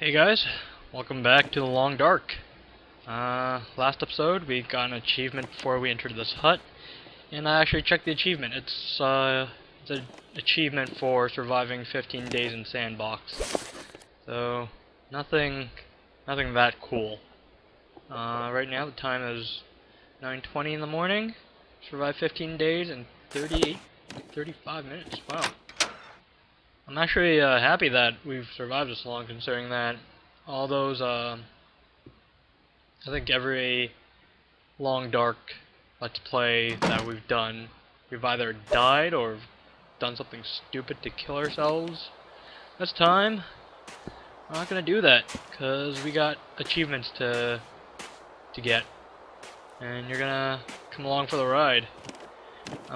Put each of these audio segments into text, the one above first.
Hey guys, welcome back to the Long Dark. Last episode we got an achievement before we entered this hut, and I actually checked the achievement. It's an achievement for surviving 15 days in Sandbox. So nothing that cool. Right now the time is 9:20 in the morning. Survived 15 days and 35 minutes. Wow. I'm actually happy that we've survived this long, considering that all those, I think every Long Dark Let's Play that we've done, we've either died or done something stupid to kill ourselves. This time, we're not gonna do that, because we got achievements to get, and you're gonna come along for the ride.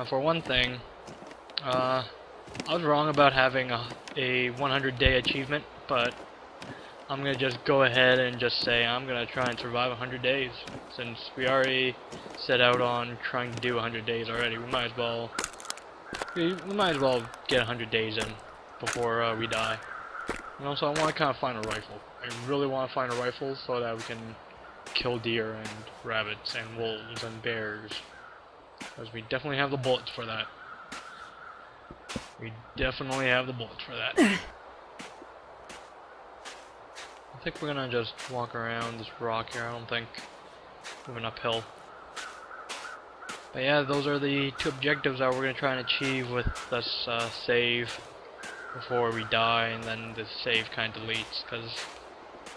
For one thing, I was wrong about having a 100-day achievement, but I'm gonna just go ahead and just say I'm gonna try and survive 100 days. Since we already set out on trying to do 100 days already, we might as well get 100 days in before we die. And also, I want to kind of find a rifle. I really want to find a rifle so that we can kill deer and rabbits and wolves and bears, because we definitely have the bullets for that. We definitely have the bullets for that. I think we're gonna just walk around this rock here. I don't think moving uphill. But yeah, those are the two objectives that we're gonna try and achieve with this save before we die, and then the save kind of deletes, because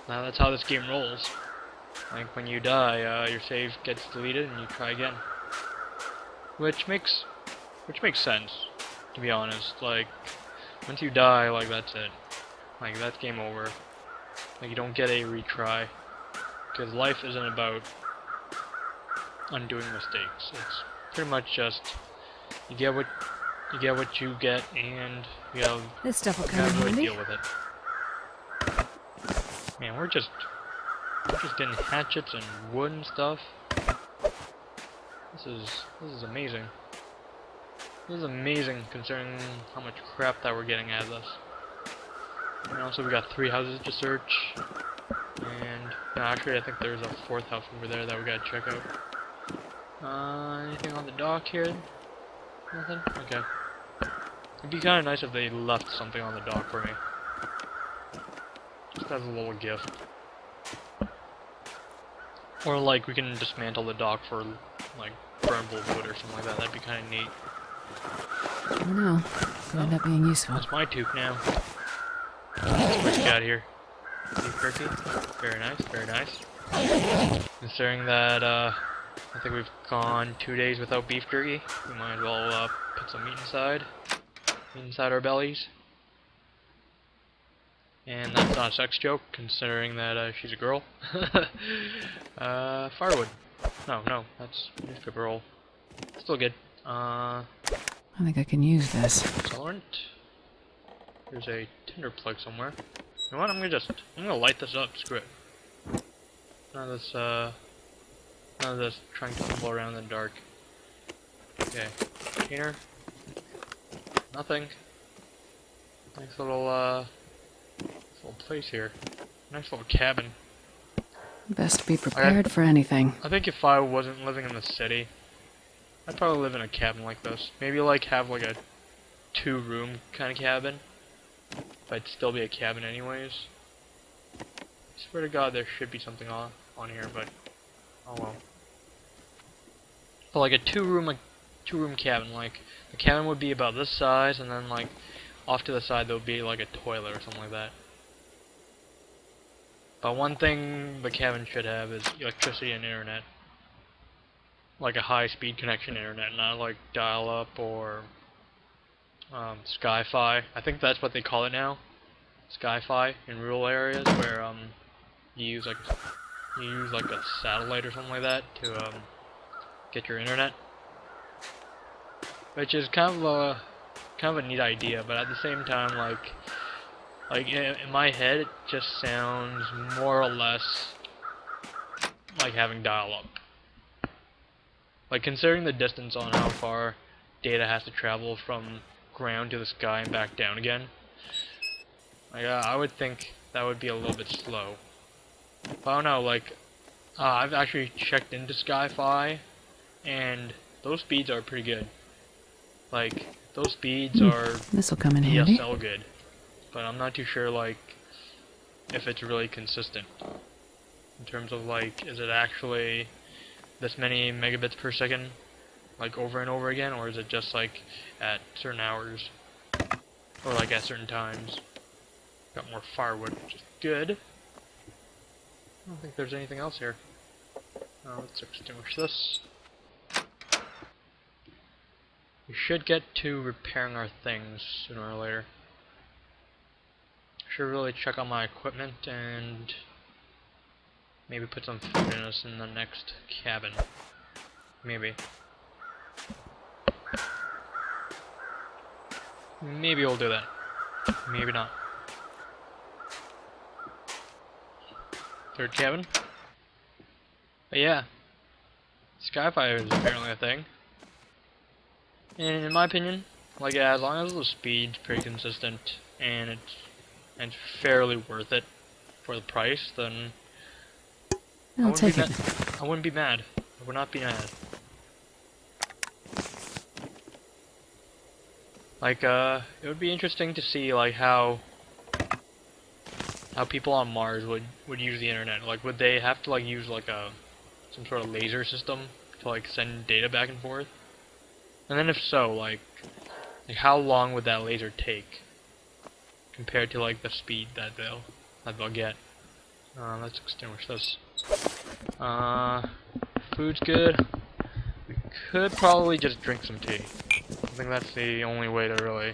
now that's how this game rolls. Like when you die, your save gets deleted and you try again, which makes sense. To be honest, like, once you die, like, that's it. Like, that's game over. Like, you don't get a retry. Because life isn't about undoing mistakes. It's pretty much just, you get what you get, and you have This stuff will to come in handy. deal with it. Man, we're just getting hatchets and wood and stuff. This is amazing. This is amazing, considering how much crap that we're getting out of this. And also, we got 3 houses to search, and actually, I think there's a 4th house over there that we gotta check out. Anything on the dock here? Nothing? Okay. It'd be kind of nice if they left something on the dock for me. Just as a little gift. Or like, we can dismantle the dock for like burnable wood or something like that. That'd be kind of neat. I don't know. Could end up being useful. That's my tooth now. What you got here? Beef jerky? Very nice, very nice. Considering that, I think we've gone 2 days without beef jerky, we might as well, put some meat inside our bellies. And that's not a sex joke, considering that, she's a girl. Firewood. No, that's newspaper roll. Still good. I think I can use this. Tolerant. There's a tinder plug somewhere. You know what? I'm gonna light this up. Screw it. None of this trying to fumble around in the dark. Okay. Container. Nothing. Nice little place here. Nice little cabin. Best be prepared for anything. I think if I wasn't living in the city, I'd probably live in a cabin like this. Maybe like have like a 2-room kind of cabin. But it'd still be a cabin anyways. I swear to God there should be something on here, but oh well. But like a 2-room cabin, like the cabin would be about this size, and then like off to the side there would be like a toilet or something like that. But one thing the cabin should have is electricity and internet. Like a high-speed connection internet, not like dial-up or Sky-Fi. I think that's what they call it now. Sky-Fi in rural areas where you use like a satellite or something like that to get your internet. Which is kind of a neat idea, but at the same time, like in my head, it just sounds more or less like having dial-up. Like, considering the distance on how far data has to travel from ground to the sky and back down again, Like, I would think that would be a little bit slow. But I don't know, like, I've actually checked into Sky-Fi, and those speeds are pretty good. Like, those speeds are This'll come in handy. DSL good. But I'm not too sure, like, if it's really consistent. In terms of, like, is it actually this many megabits per second, like, over and over again, or is it just, like, at certain hours? Or, like, at certain times? Got more firewood, which is good. I don't think there's anything else here. Let's extinguish this. We should get to repairing our things sooner or later. Should really check on my equipment and maybe put some food in us in the next cabin. Maybe. Maybe we'll do that. Maybe not. Third cabin. But yeah, Sky-Fi is apparently a thing. And in my opinion, like, yeah, as long as the speed's pretty consistent and it's fairly worth it for the price, then I'll take it. I wouldn't be mad. I would not be mad. Like, it would be interesting to see, like, how people on Mars would use the internet. Like, would they have to, like, use, like, some sort of laser system to, like, send data back and forth? And then if so, like how long would that laser take compared to, like, the speed that they'll get? Let's extinguish this. Food's good. We could probably just drink some tea. I think that's the only way to really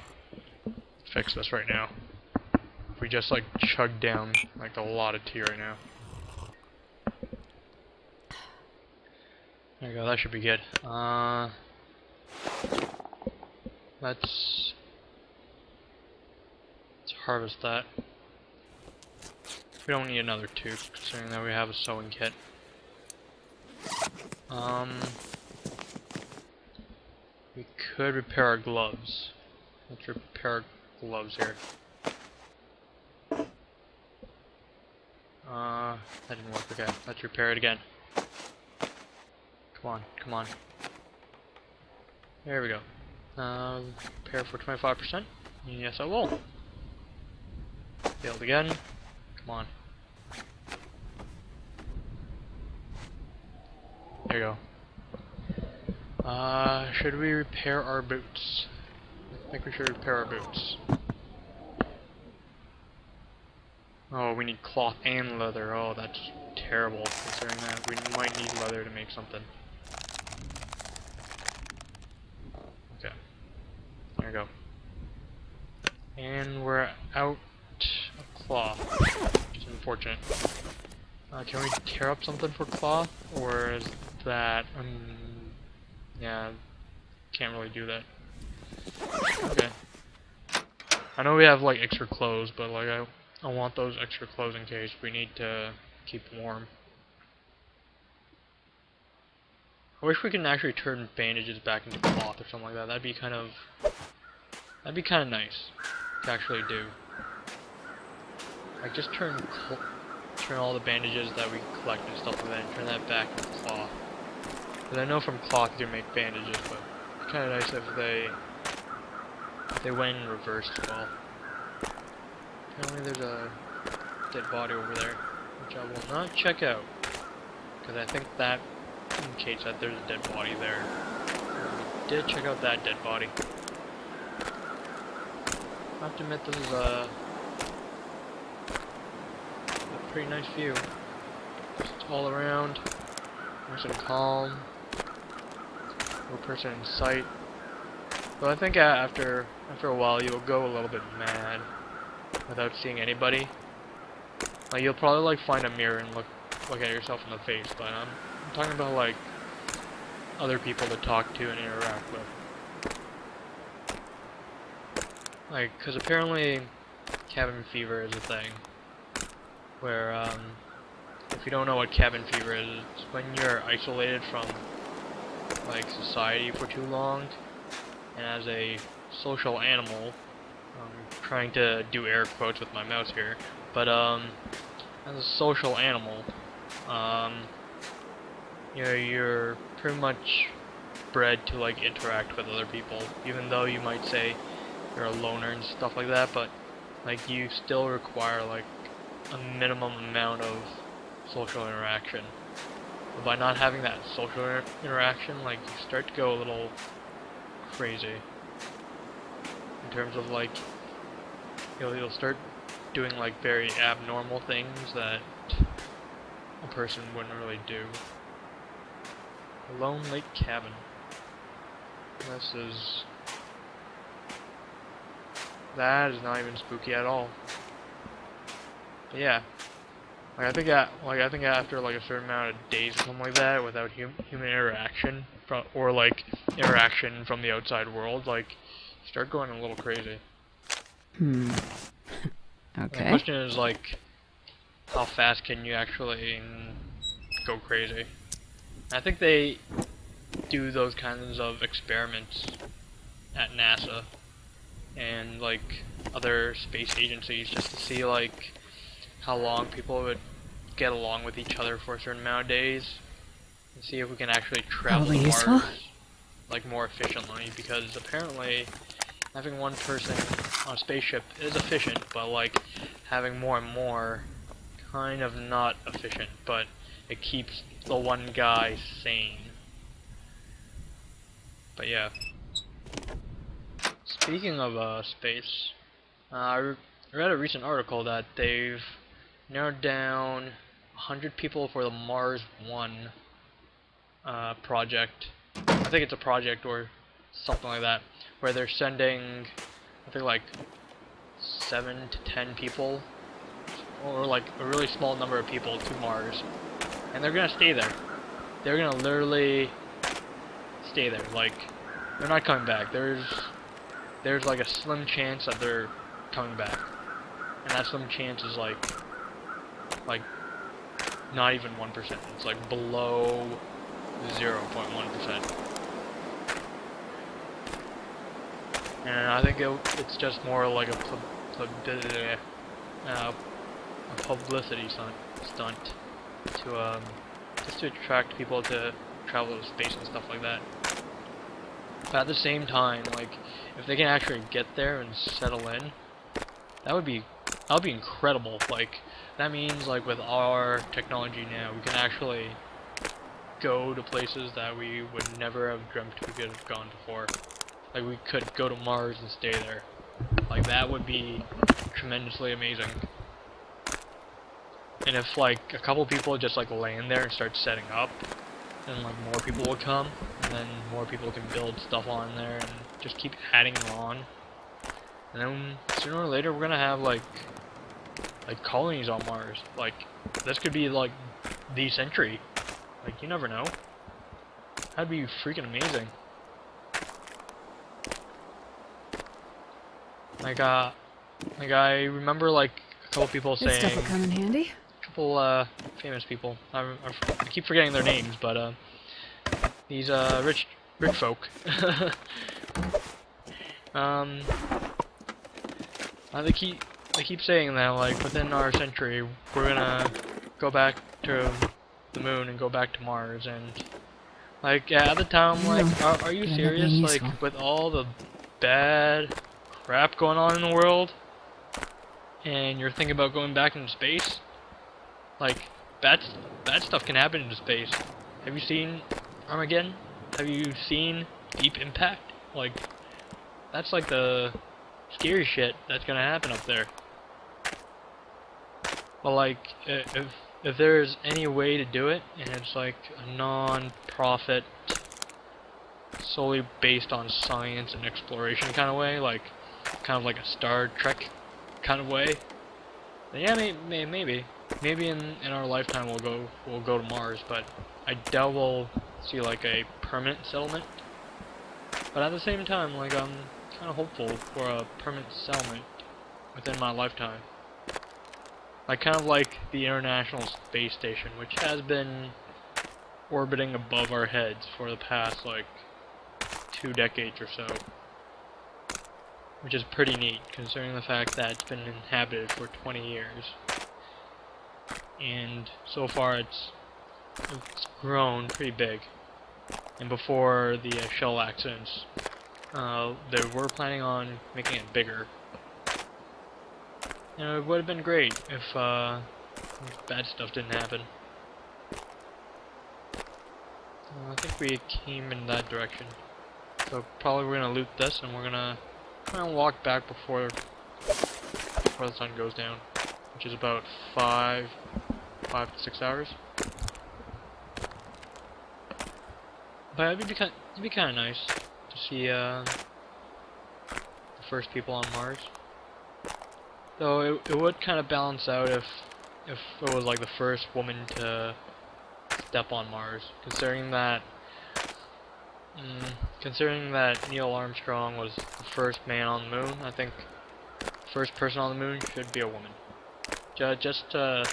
fix this right now. If we just, like, chug down, like, a lot of tea right now. There you go, that should be good. Let's harvest that. We don't need another tube, considering that we have a sewing kit. We could repair our gloves. Let's repair our gloves here. That didn't work. Okay, let's repair it again. Come on, come on. There we go. Repair for 25%. Yes, I will. Failed again. Come on. There you go. Should we repair our boots? I think we should repair our boots. Oh, we need cloth and leather. Oh, that's terrible, considering that we might need leather to make something. Okay. There we go. And we're out of cloth, which is unfortunate. Can we tear up something for cloth? Or is that... yeah, can't really do that. Okay. I know we have, like, extra clothes, but, like, I want those extra clothes in case we need to keep warm. I wish we can actually turn bandages back into cloth or something like that. That'd be kind of nice to actually do. Like, just turn all the bandages that we collect and stuff like that, and turn that back into cloth. Because I know from cloth you can make bandages, but it's kind of nice if they went in reverse as well. Apparently there's a dead body over there, which I will not check out, because I think that indicates that there's a dead body there. We did check out that dead body. I have to admit, this is a pretty nice view. Just all around, nice and calm, no person in sight. But I think after a while you'll go a little bit mad without seeing anybody. Like, you'll probably, like, find a mirror and look at yourself in the face, but I'm talking about, like, other people to talk to and interact with. Like, because apparently cabin fever is a thing, where, if you don't know what cabin fever is, it's when you're isolated from, like, society for too long, and as a social animal, trying to do air quotes with my mouse here, but as a social animal, you know, you're pretty much bred to like interact with other people, even though you might say you're a loner and stuff like that, but like you still require like a minimum amount of social interaction. But by not having that social interaction, like you start to go a little crazy in terms of like you'll start doing like very abnormal things that a person wouldn't really do. A Lone Lake Cabin. That is not even spooky at all. But yeah, like I think after like a certain amount of days or something like that without human interaction or like interaction from the outside world, like you start going a little crazy. Okay. The question is like, how fast can you actually go crazy? I think they do those kinds of experiments at NASA and like other space agencies just to see like how long people would get along with each other for a certain amount of days and see if we can actually travel Probably to useful. Mars like more efficiently, because apparently having one person on a spaceship is efficient, but like having more and more kind of not efficient, but it keeps the one guy sane. But yeah. Speaking of space, I read a recent article that they've narrowed down 100 people for the Mars One project. I think it's a project or something like that, where they're sending, I think like 7 to 10 people, or like a really small number of people to Mars, and they're gonna stay there. They're gonna literally stay there. Like, they're not coming back. There's like a slim chance that they're coming back, and that slim chance is like not even 1%. It's like below 0.1%. And I think it's just more like a publicity stunt to just to attract people to travel to space and stuff like that. But at the same time, like, if they can actually get there and settle in, that would be incredible. Like, that means like with our technology now, we can actually go to places that we would never have dreamt we could have gone before. Like, we could go to Mars and stay there. Like, that would be tremendously amazing. And if like a couple people just like land there and start setting up, then like more people will come, and then more people can build stuff on there and just keep adding on. And then sooner or later we're gonna have like colonies on Mars. Like, this could be like the century. Like, you never know. That'd be freaking amazing. Like I remember like a couple people This stuff saying, will come in handy. a couple famous people. I keep forgetting their names, but these rich folk. They keep saying that like within our century we're gonna go back to the moon and go back to Mars, and like at the time, like are you serious? Like, with all the bad crap going on in the world, and you're thinking about going back into space? Like, bad stuff can happen into space. Have you seen Armageddon? Have you seen Deep Impact? Like, that's like the scary shit that's gonna happen up there. But like, if there's any way to do it, and it's like a non-profit, solely based on science and exploration kind of way, like kind of like a Star Trek kind of way, then yeah, maybe in our lifetime we'll go to Mars, but I doubt we'll see like a permanent settlement. But at the same time, like, I'm kind of hopeful for a permanent settlement within my lifetime. Like, kind of like the International Space Station, which has been orbiting above our heads for the past like 2 decades or so. which is pretty neat considering the fact that it's been inhabited for 20 years. And so far it's grown pretty big. And before the shell accidents, they were planning on making it bigger. And it would have been great if bad stuff didn't happen. I think we came in that direction. So probably we're gonna loot this, and we're gonna try and walk back before the sun goes down, which is about 5 to 6 hours. But it'd be kind of nice to see the first people on Mars. Though it would kind of balance out if it was like the first woman to step on Mars, considering that Neil Armstrong was the first man on the moon. I think the first person on the moon should be a woman, just to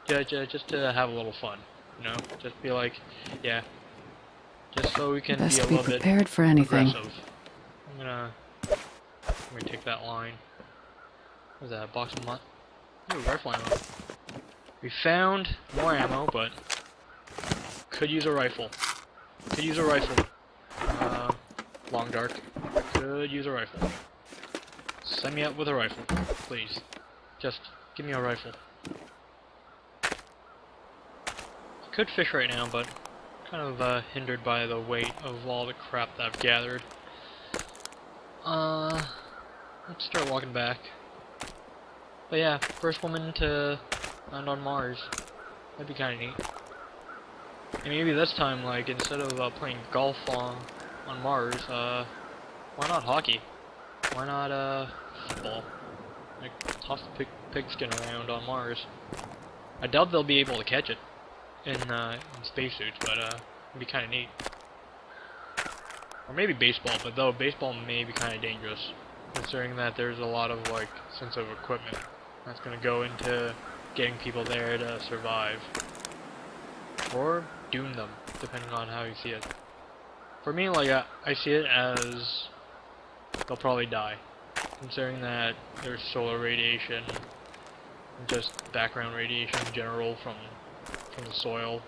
have a little fun, you know, just be like, yeah, just so we can Best be a be little bit prepared for anything. aggressive. I'm gonna take that line. What is that, a box of mud? Ooh, rifle ammo. We found more ammo, but could use a rifle. Could use a rifle. Long dark. Could use a rifle. Send me up with a rifle, please. Just give me a rifle. Could fish right now, but kind of hindered by the weight of all the crap that I've gathered. Let's start walking back. But yeah, first woman to land on Mars. That'd be kind of neat. And maybe this time, like, instead of playing golf on Mars, why not hockey? Why not football? Like, toss the pigskin around on Mars. I doubt they'll be able to catch it in spacesuits, but it'd be kind of neat. Or maybe baseball, but though baseball may be kind of dangerous, considering that there's a lot of like sensitive equipment that's gonna go into getting people there to survive, or doom them, depending on how you see it. For me, like I see it as they'll probably die, considering that there's solar radiation, and just background radiation in general from the soil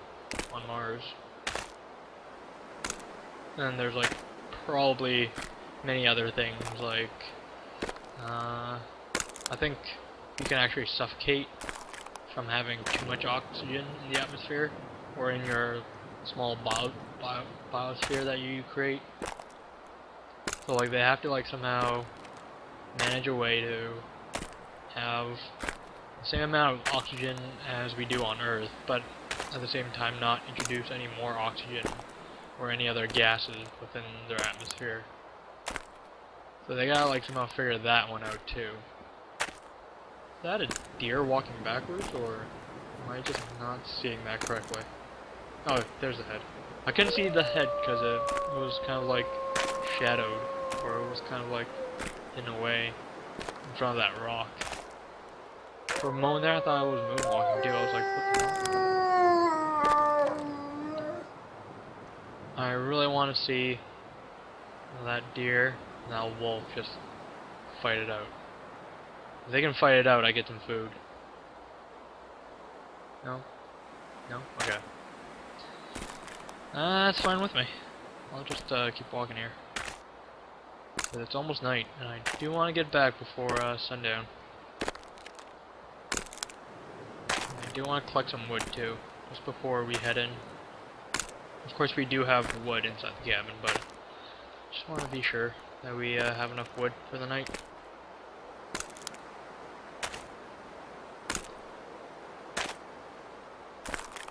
on Mars. And there's like probably many other things, like I think you can actually suffocate from having too much oxygen in the atmosphere or in your small biosphere that you create. So like they have to like somehow manage a way to have the same amount of oxygen as we do on Earth, but at the same time not introduce any more oxygen or any other gases within their atmosphere. So they gotta like somehow figure that one out too. Is that a deer walking backwards, or am I just not seeing that correctly? Oh, there's the head. I couldn't see the head because it was kind of like shadowed, or it was kind of like hidden away in front of that rock. For a moment there I thought I was moonwalking too. I was like, what the hell? I really want to see that deer and that wolf just fight it out. If they can fight it out, I get some food. No? No? Okay. That's fine with me. I'll just keep walking here. But it's almost night, and I do want to get back before sundown. I do want to collect some wood too, just before we head in. Of course we do have wood inside the cabin, but just want to be sure that we have enough wood for the night.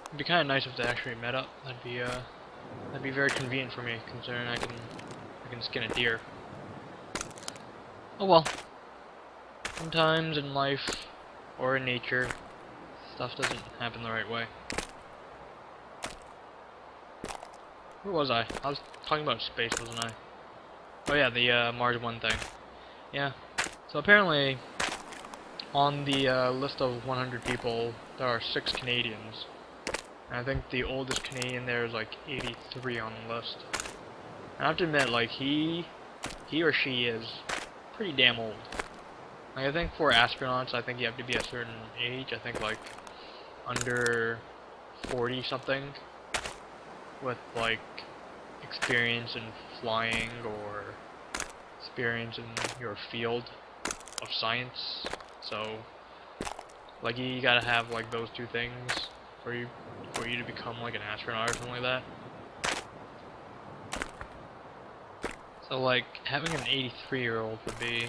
It'd be kind of nice if they actually met up. That'd be very convenient for me, considering I can skin a deer. Oh well. Sometimes in life or in nature, stuff doesn't happen the right way. Where was I? I was talking about space, wasn't I? Oh yeah, the Mars 1 thing. Yeah. So apparently, on the list of 100 people, there are 6 Canadians. And I think the oldest Canadian there is like 83 on the list. And I have to admit, like he or she is pretty damn old. Like, I think for astronauts, I think you have to be a certain age. I think like under 40 something, with like experience in flying or experience in your field of science. So like you gotta have like those two things for you to become like an astronaut or something like that. So like having an 83-year-old would be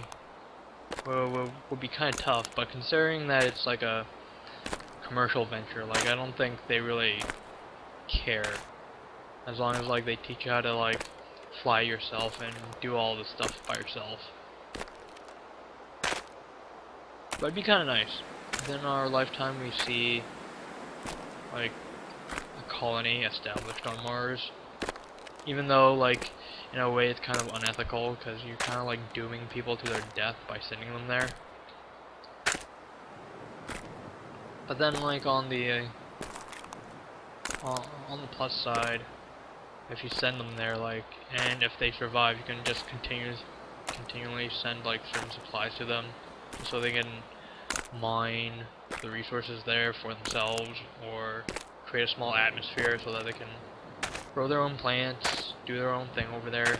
would be kind of tough, but considering that it's like a commercial venture, like I don't think they really care, as long as like they teach you how to like fly yourself and do all this stuff by yourself. But it'd be kind of nice. Within our lifetime we see like a colony established on Mars, even though like in a way it's kind of unethical because you're kind of like dooming people to their death by sending them there. But then like on the plus side, if you send them there, like, and if they survive, you can just continually send like certain supplies to them so they can mine the resources there for themselves, or create a small atmosphere so that they can grow their own plants, do their own thing over there.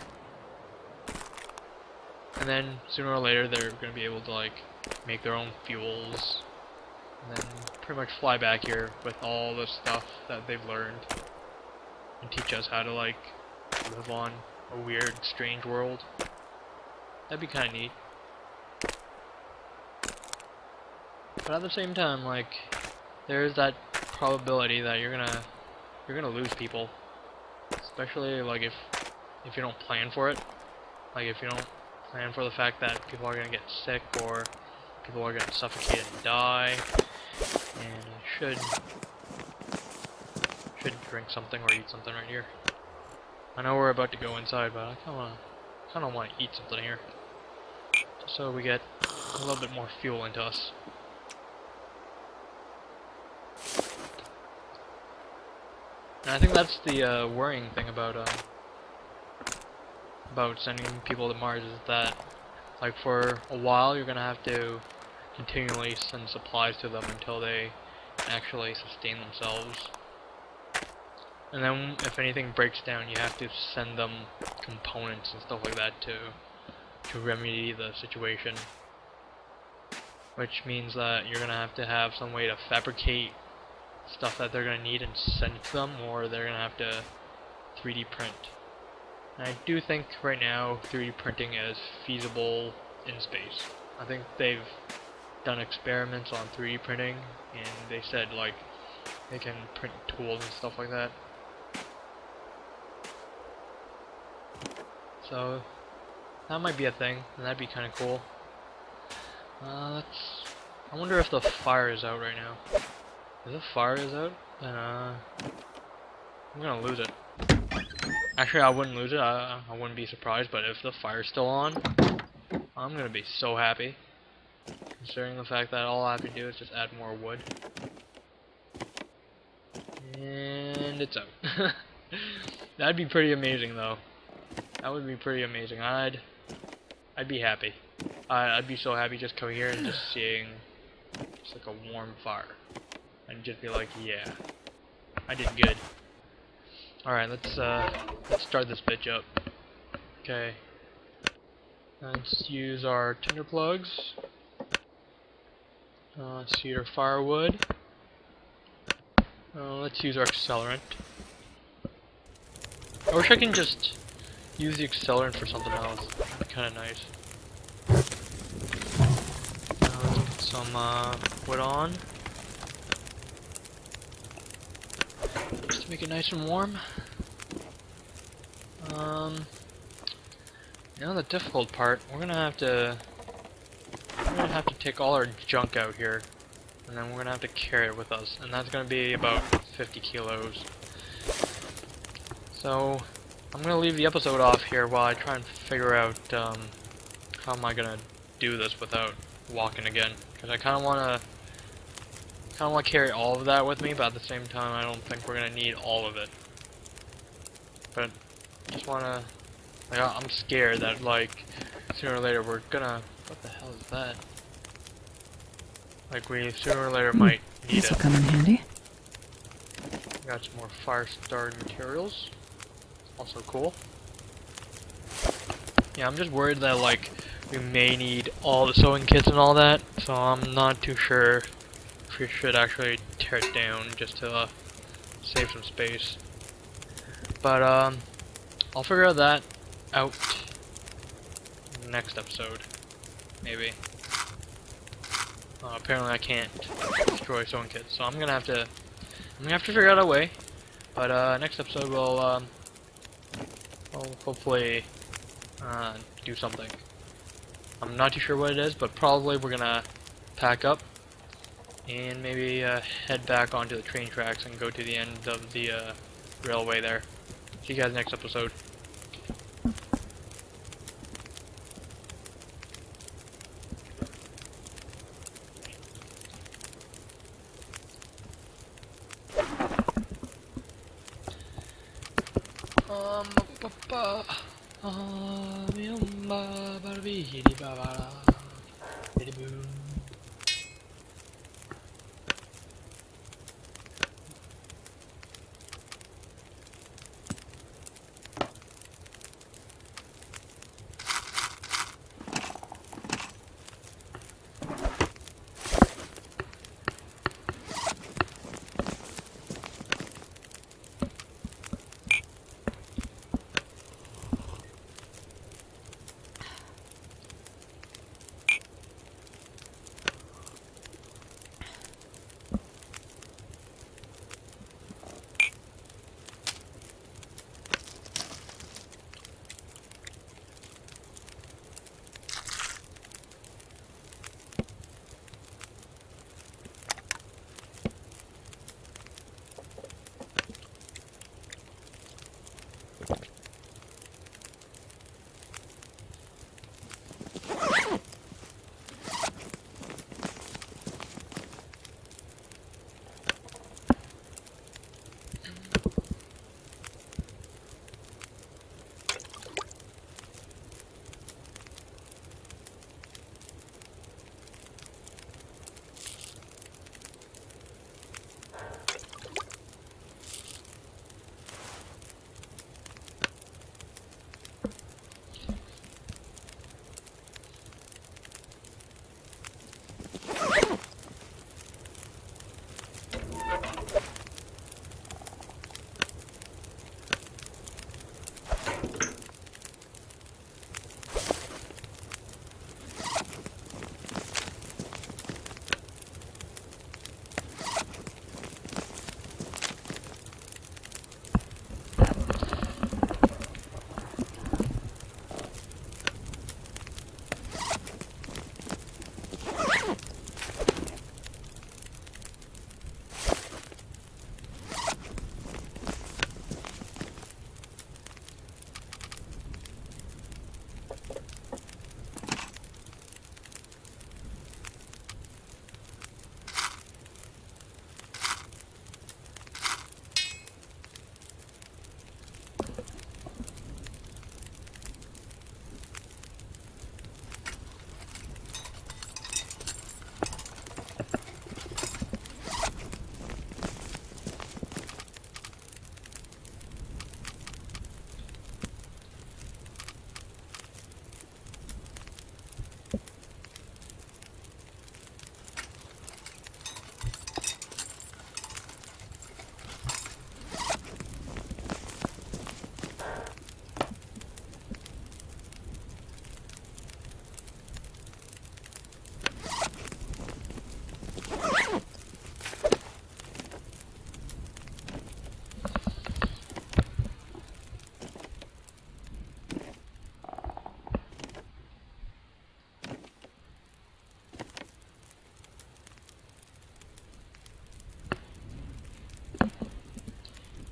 And then sooner or later they're going to be able to like make their own fuels, and then pretty much fly back here with all the stuff that they've learned and teach us how to like live on a weird, strange world. That'd be kind of neat. But at the same time, like, there's that probability that you're gonna lose people, especially like if you don't plan for it. Like if you don't plan for the fact that people are gonna get sick or people are gonna suffocate and die, and should drink something or eat something right here. I know we're about to go inside, but I kind of want to eat something here, just so we get a little bit more fuel into us. And I think that's the worrying thing about sending people to Mars, is that like for a while you're gonna have to continually send supplies to them until they actually sustain themselves. And then if anything breaks down, you have to send them components and stuff like that to remedy the situation. Which means that you're gonna have to have some way to fabricate stuff that they're gonna need and send it to them, or they're gonna have to 3D print. And I do think right now 3D printing is feasible in space. I think they've done experiments on 3D printing, and they said like they can print tools and stuff like that. So that might be a thing, and that'd be kind of cool. I wonder if the fire is out right now. If the fire is out, then I'm gonna lose it. Actually, I wouldn't lose it. I wouldn't be surprised. But if the fire's still on, I'm gonna be so happy, considering the fact that all I have to do is just add more wood. And it's out. That'd be pretty amazing, though. That would be pretty amazing. I'd be happy. I'd be so happy just coming here and just seeing just like a warm fire, and just be like, yeah, I did good. All right, let's start this bitch up. Okay. Let's use our tinder plugs. Cedar firewood. Let's use our accelerant. I wish I can just use the accelerant for something else. That'd be kind of nice. Let's put some wood on, just to make it nice and warm. Now the difficult part, we're gonna have to take all our junk out here, and then we're gonna have to carry it with us, and that's gonna be about 50 kilos. So I'm gonna leave the episode off here while I try and figure out how am I gonna do this without walking again, because I kind of want to carry all of that with me, but at the same time I don't think we're gonna need all of it. But just wanna, like, I'm scared that like sooner or later we're gonna... What the hell is that? Like, we sooner or later might need This'll it. come in handy. Got some more fire starting materials. Also cool. Yeah, I'm just worried that, like, we may need all the sewing kits and all that, so I'm not too sure if we should actually tear it down just to save some space. But I'll figure that out next episode, maybe. Apparently I can't destroy sewing kits, so I'm gonna have to figure out a way. But next episode we'll hopefully do something. I'm not too sure what it is, but probably we're gonna pack up and maybe head back onto the train tracks and go to the end of the railway there. See you guys next episode.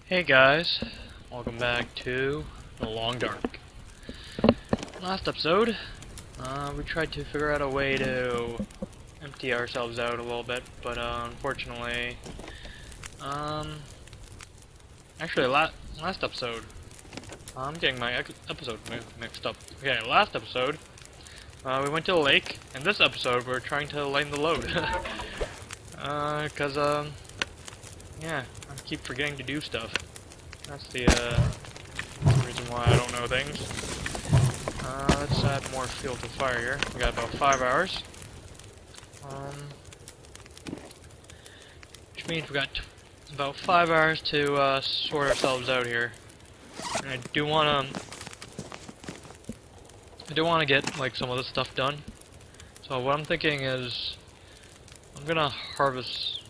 Hey guys, welcome back to The Long Dark. Last episode, we tried to figure out a way to empty ourselves out a little bit, but unfortunately, actually last episode, I'm getting my episode mixed up. Okay, last episode, we went to the lake. In this episode, we're trying to lighten the load. Yeah, I keep forgetting to do stuff. That's the reason why I don't know things. Let's add more fuel to fire here. We got about 5 hours. Which means we got about 5 hours to sort ourselves out here. And I do wanna get like some of this stuff done. So what I'm thinking is I'm gonna harvest.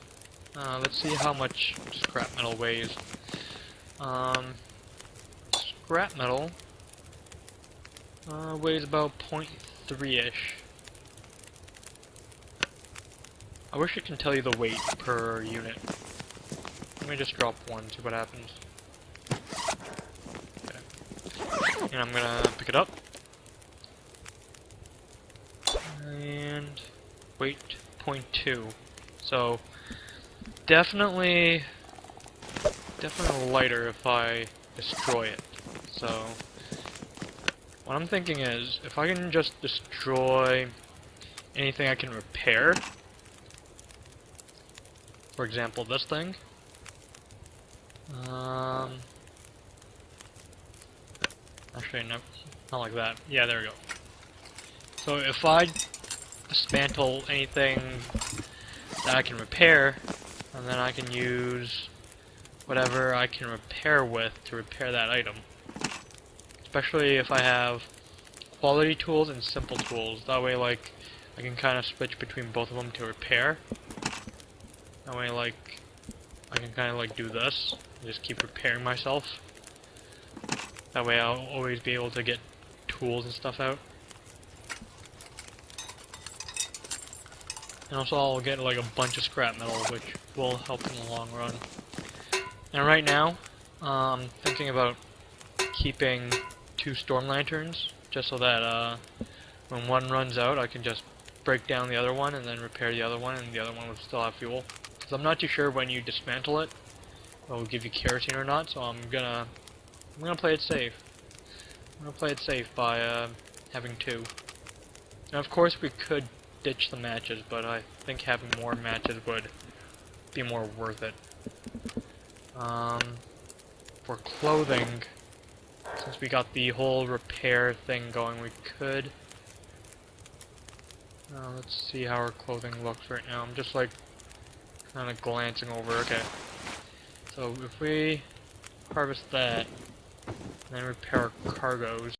Let's see how much scrap metal weighs. Scrap metal weighs about 0.3-ish. I wish it can tell you the weight per unit. Let me just drop one, see what happens. Okay. And I'm gonna pick it up. And weight 0.2. So definitely lighter if I destroy it. So what I'm thinking is if I can just destroy anything I can repair. For example, this thing. Actually, no, not like that. Yeah, there we go. So if I dismantle anything that I can repair, and then I can use whatever I can repair with to repair that item. Especially if I have quality tools and simple tools. That way, like, I can kind of switch between both of them to repair. That way, like, I can kind of like do this, and just keep repairing myself. That way I'll always be able to get tools and stuff out. And also I'll get like a bunch of scrap metal, which will help in the long run. And right now, I'm thinking about keeping 2 storm lanterns, just so that when one runs out, I can just break down the other one and then repair the other one, and the other one will still have fuel. Because I'm not too sure when you dismantle it, it will give you kerosene or not, so I'm gonna play it safe. I'm gonna play it safe by having 2. And of course we could ditch the matches, but I think having more matches would be more worth it. For clothing, since we got the whole repair thing going, we could. Let's see how our clothing looks right now. I'm just like kind of glancing over. Okay. So if we harvest that, and then repair our cargoes.